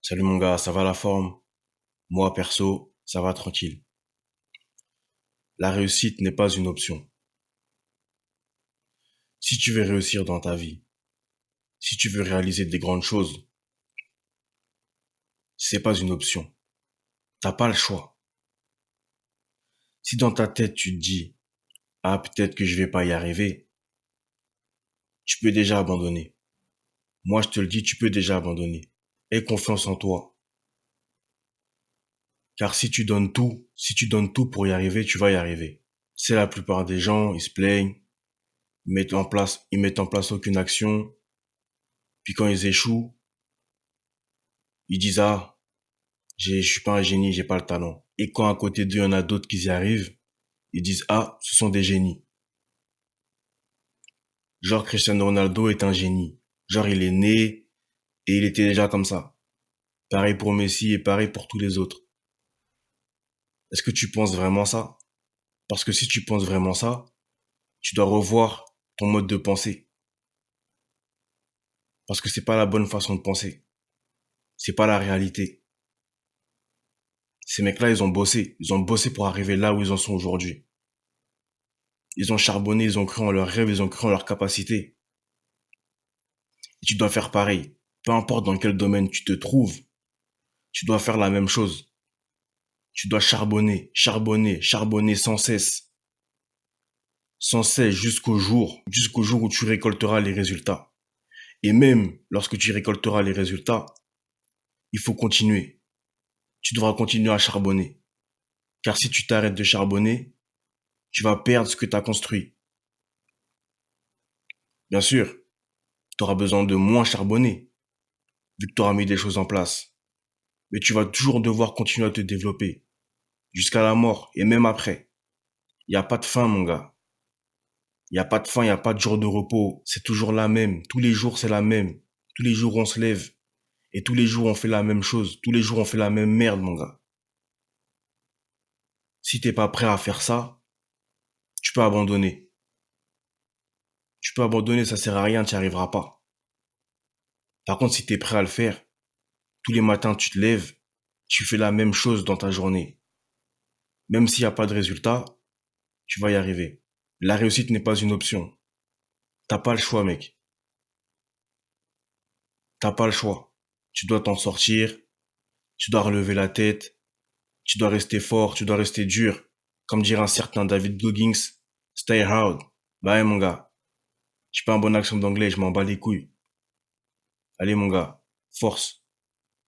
Salut mon gars, ça va la forme? Moi perso, ça va tranquille. La réussite n'est pas une option. Si tu veux réussir dans ta vie, si tu veux réaliser des grandes choses, c'est pas une option. T'as pas le choix. Si dans ta tête tu te dis, ah peut-être que je vais pas y arriver, tu peux déjà abandonner. Moi je te le dis, tu peux déjà abandonner. Aie confiance en toi. Car si tu donnes tout pour y arriver, tu vas y arriver. C'est la plupart des gens, ils se plaignent, ils mettent en place aucune action, puis quand ils échouent, ils disent ah, je suis pas un génie, j'ai pas le talent. Et quand à côté d'eux, il y en a d'autres qui y arrivent, ils disent, ah, ce sont des génies. Genre Cristiano Ronaldo est un génie. Genre il est né et il était déjà comme ça. Pareil pour Messi et pareil pour tous les autres. Est-ce que tu penses vraiment ça? Parce que si tu penses vraiment ça, tu dois revoir ton mode de pensée. Parce que c'est pas la bonne façon de penser. C'est pas la réalité. Ces mecs-là, ils ont bossé. Ils ont bossé pour arriver là où ils en sont aujourd'hui. Ils ont charbonné, ils ont cru en leurs rêves, ils ont cru en leurs capacités. Et tu dois faire pareil. Peu importe dans quel domaine tu te trouves, tu dois faire la même chose. Tu dois charbonner, charbonner, charbonner sans cesse. Sans cesse jusqu'au jour où tu récolteras les résultats. Et même lorsque tu récolteras les résultats, il faut continuer. Tu devras continuer à charbonner. Car si tu t'arrêtes de charbonner, tu vas perdre ce que tu as construit. Bien sûr, tu auras besoin de moins charbonner, vu que tu auras mis des choses en place. Mais tu vas toujours devoir continuer à te développer, jusqu'à la mort, et même après. Il n'y a pas de fin, mon gars. Il n'y a pas de fin, il n'y a pas de jour de repos. C'est toujours la même. Tous les jours, c'est la même. Tous les jours, on se lève. Et tous les jours, on fait la même chose. Tous les jours, on fait la même merde, mon gars. Si t'es pas prêt à faire ça, tu peux abandonner. Tu peux abandonner, ça sert à rien, tu n'y arriveras pas. Par contre, si t'es prêt à le faire, tous les matins, tu te lèves, tu fais la même chose dans ta journée. Même s'il n'y a pas de résultat, tu vas y arriver. La réussite n'est pas une option. T'as pas le choix, mec. T'as pas le choix. Tu dois t'en sortir, tu dois relever la tête, tu dois rester fort, tu dois rester dur. Comme dirait un certain David Goggins, stay hard. Bah ouais, mon gars. Je suis pas un bon accent d'anglais, je m'en bats les couilles. Allez, mon gars. Force.